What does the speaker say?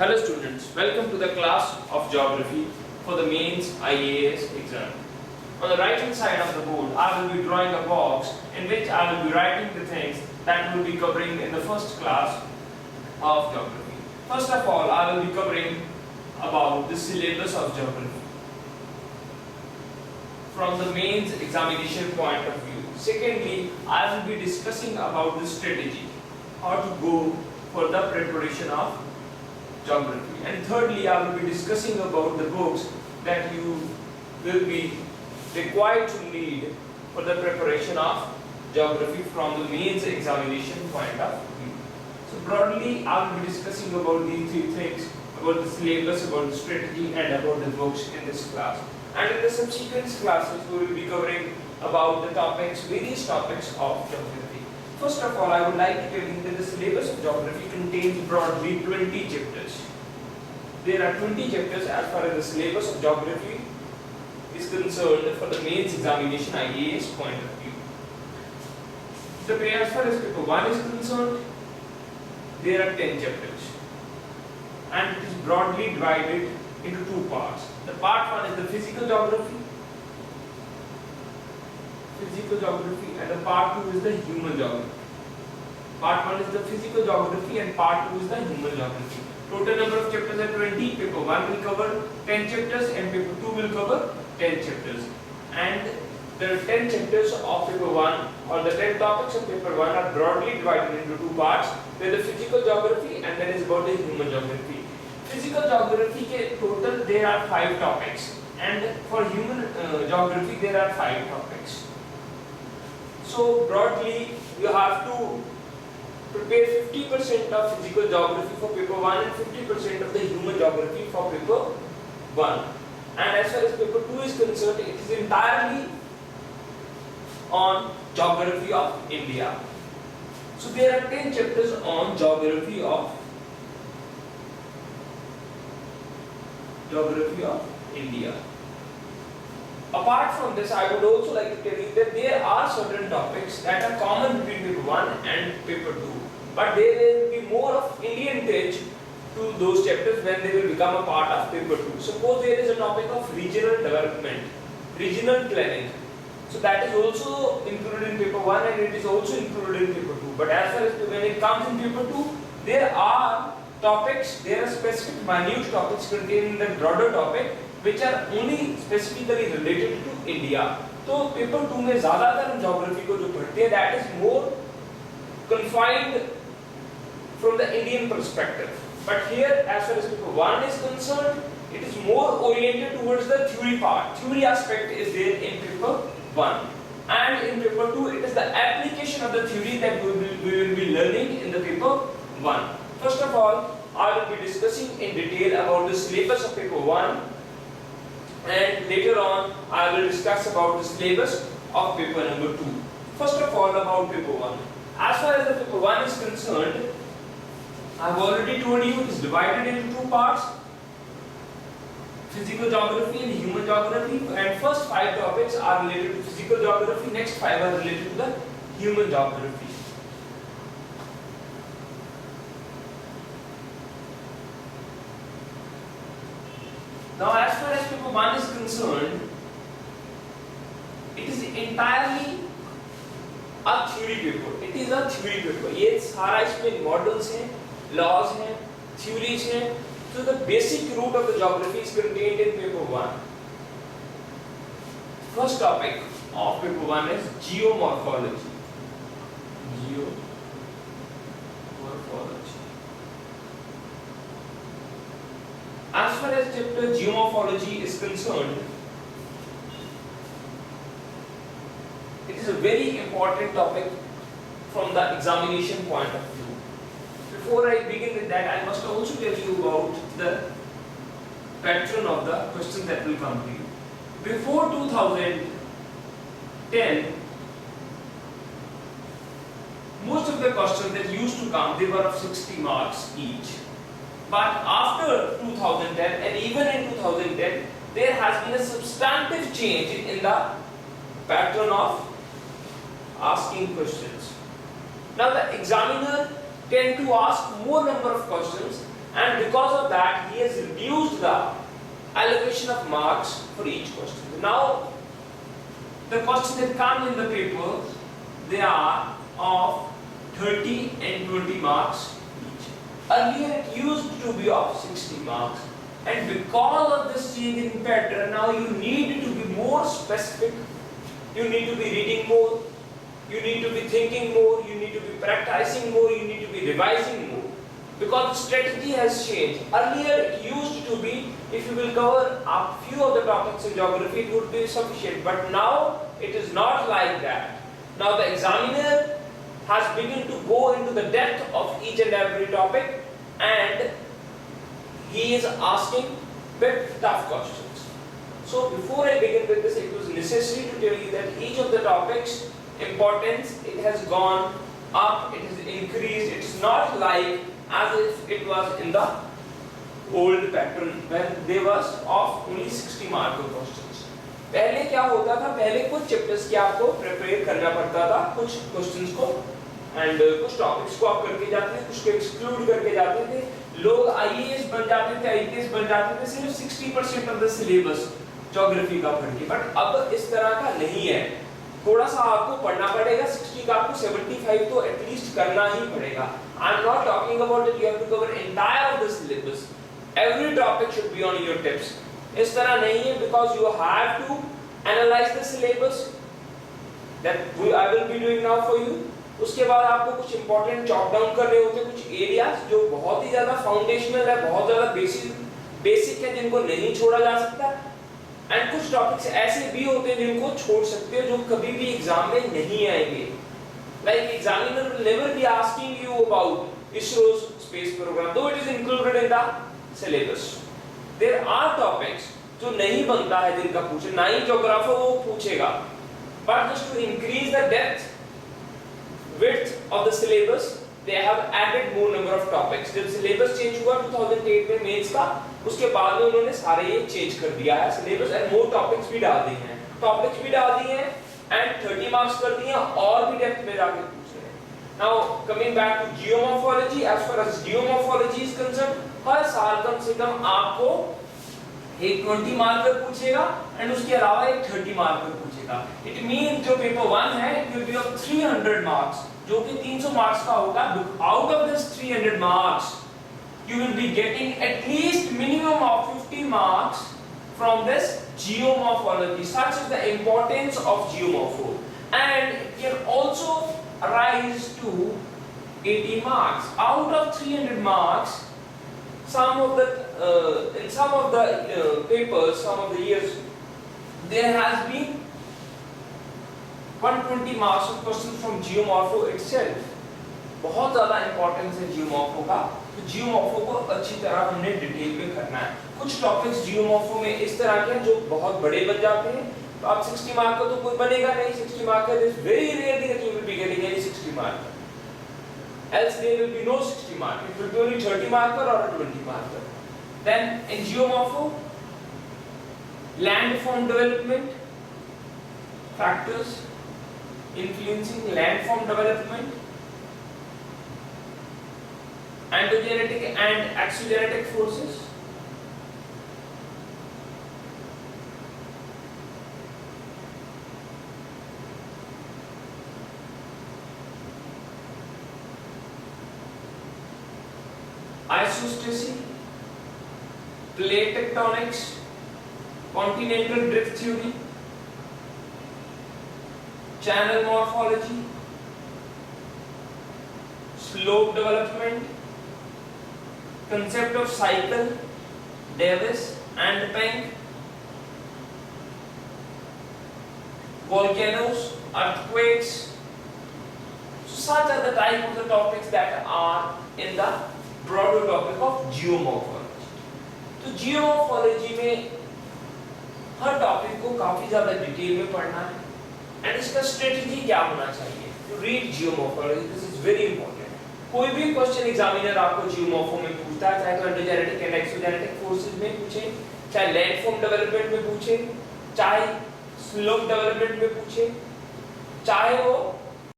Hello students, welcome to the class of geography for the mains IAS exam. On the right hand side of the board, I will be drawing a box in which I will be writing the things that we will be covering in the first class of geography. First of all, I will be covering about the syllabus of geography from the mains examination point of view. Secondly, I will be discussing about the strategy, how to go for the preparation of geography. And thirdly, I will be discussing about the books that you will be required to read for the preparation of geography from the mains examination point of view. So broadly, I will be discussing about these three things, about the syllabus, about the strategy, and about the books in this class. And in the subsequent classes, we will be covering about the topics, various topics of geography. First of all, I would like to tell you that the syllabus of geography contains broadly 20 chapters. There are 20 chapters as far as the syllabus of geography is concerned for the mains examination IAS point of view. As far as paper 1 is concerned, there are 10 chapters. And it is broadly divided into two parts. The part 1 is the physical geography, and the part 2 is the human geography. Part 1 is the physical geography and part 2 is the human geography. Total number of chapters are 20. Paper 1 will cover 10 chapters and paper 2 will cover 10 chapters. And the 10 chapters of paper 1 or the 10 topics of paper 1 are broadly divided into two parts. There is the physical geography and then is about the human geography. Physical geography ke total there are 5 topics, and for human geography there are 5 topics. So broadly you have to prepare 50% of physical geography for paper 1 and 50% of the human geography for paper 1. And as far as paper 2 is concerned, it is entirely on geography of India. So there are 10 chapters on geography of India. Apart from this, I would also like to tell you that there are certain topics that are common between paper 1 and paper 2, but there will be more of Indian touch to those chapters when they will become a part of paper 2. Suppose there is a topic of regional development, regional planning. So that is also included in paper 1 and it is also included in paper 2. But as far as when it comes in paper 2, there are topics, there are specific minute topics contained in the broader topic which are only specifically related to India. So paper 2 में ज़्यादातर हम geography को जो पढ़ते हैं, that is more confined from the Indian perspective. But here, as far as paper 1 is concerned, it is more oriented towards the theory part. Theory aspect is there in paper 1. And in paper 2, it is the application of the theory that we will be learning in the paper 1. First of all, I will be discussing in detail about the syllabus of paper 1. And later on, I will discuss about the syllabus of paper number 2. First of all, about paper 1. As far as the paper 1 is concerned, I have already told you it is divided into two parts, physical geography and human geography, and first 5 topics are related to physical geography, next 5 are related to the human geography. Now as far as paper 1 is concerned, it is entirely a theory paper. It is a theory paper. ये सारा इसमें models हैं, laws हैं, theories हैं. So the basic root of the geography is contained in paper 1. First topic of paper 1 is geomorphology. As far as chapter geomorphology is concerned, it is a very important topic from the examination point of view. Before I begin with that, I must also tell you about the pattern of the questions that will come to you. Before 2010, most of the questions that used to come, they were of 60 marks each. But after 2010 and even in 2010, there has been a substantive change in the pattern of asking questions. Now the examiner tend to ask more number of questions, and because of that he has reduced the allocation of marks for each question. Now the questions that come in the paper, they are of 30 and 20 marks each. Earlier it used to be of 60 marks, and because of this change in pattern, now you need to be more specific, you need to be reading more, you need to be thinking more, you need to be practicing more, you need to be revising more, because the strategy has changed. Earlier it used to be, if you will cover a few of the topics in geography, it would be sufficient, but now it is not like that. Now the examiner has begun to go into the depth of each and every topic, and he is asking bit tough questions. So before I begin with this, it was necessary to tell you that each of the topics importance, it has gone up, it has increased. It's not like as if it was in the old pattern when there was of only 60 mark questions. पहले क्या होता था, पहले कुछ chapters के आपको prepare करना पड़ता था, कुछ क्वेश्चंस को एंड कुछ टॉपिक्स को आप करके जाते थे, कुछ को एक्सक्लूड करके जाते थे. लोग आईएएस बन जाते थे, आईपीएस बन जाते थे सिर्फ 60% ऑफ द सिलेबस ज्योग्राफी का पढ़ के. बट अब इस तरह का नहीं है, थोड़ा सा आपको पढ़ना पड़ेगा. 60 का आपको 75 तो एटलीस्ट करना ही पड़ेगा. I am not talking about that you have to cover entire of the syllabus. Every topic should be on your tips. इस तरह नहीं है, because you have to analyse the syllabus that I will be doing now for you. उसके बाद आपको कुछ important chop down करने होते हैं, कुछ एरियाज जो बहुत ही ज्यादा फाउंडेशनल है, बहुत ज्यादा बेसिक है, जिनको नहीं छोड़ा जा सकता. एंड कुछ टॉपिक्स ऐसे भी होते हैं जिनको छोड़ सकते हो, जो कभी भी एग्जाम में नहीं आएंगे. Like examiner will never be asking you about ISRO's space programme, though it is included in the syllabus. There are topics जो नहीं बनता है जिनका पूछे, ना ही ज्योग्राफर वो पूछेगा. But just to increase the depth width of the syllabus, they have added more number of topics. जब syllabus change हुआ 2008 में मेंस का, उसके बाद में उन्होंने सारे ये चेंज कर दिया है syllabus, and more topics भी डाल दिए हैं. टॉपिक्स भी डाल दिए हैं and 30 मार्क्स कर दिए हैं, और भी डेप्थ में जाके पूछ रहे हैं. Now coming back to geomorphology, as far as geomorphology is concerned, हर साल कम से कम आपको एक 20 मार्कर पूछेगा एंड उसके अलावा एक 30 मार्कर पूछेगा. इट मीन जो पेपर 1 है it will be of 300 marks, जो कि 300 मार्क्स का होगा. Out of this 300 marks you will be getting at least minimum of 50 marks from this geomorphology. Such is the importance of geomorpho, and it can also rise to 80 marks. Out of 300 marks, some of the in some of the papers, some of the years, there has been 120 marks of questions from geomorpho itself. बहुत ज़्यादा importance है जियोमॉर्फो का, तो जियोमॉर्फो को अच्छी तरह हमने detail में करना है. कुछ टॉपिक्स जियोमॉर्फो में इस तरह के हैं जो बहुत बड़े बन जाते हैं, तो आप 60 मार्क का तो कोई बनेगा नहीं. 60 मार्क का is very rarely that you will be getting any 60 mark, else there will be no 60 mark. It will be only 30 marker or a 20 marker. Then in geomorpho, landform development, factors influencing landform development, endogenetic and exogenetic forces, isostasy, plate tectonics, continental drift theory, channel morphology, slope development, concept of cycle, Davis and Penck, volcanoes, earthquakes. So such are the type of the topics that are in the broader topic of geomorphology. तो geomorphology में हर topic को काफी ज्यादा detail में पढ़ना है, and इसका strategy क्या होना चाहिए to read geomorphology. This is very important. कोई भी क्वेश्चन एग्जामिनर आपको जियोमॉर्फो में पूछता है, चाहे तो एंडोजेनेटिक एंड एक्सोजेनेटिक फोर्सेस में पूछे, चाहे लैंडफॉर्म डेवलपमेंट में पूछे, चाहे स्लोप डेवलपमेंट में पूछे, चाहे वो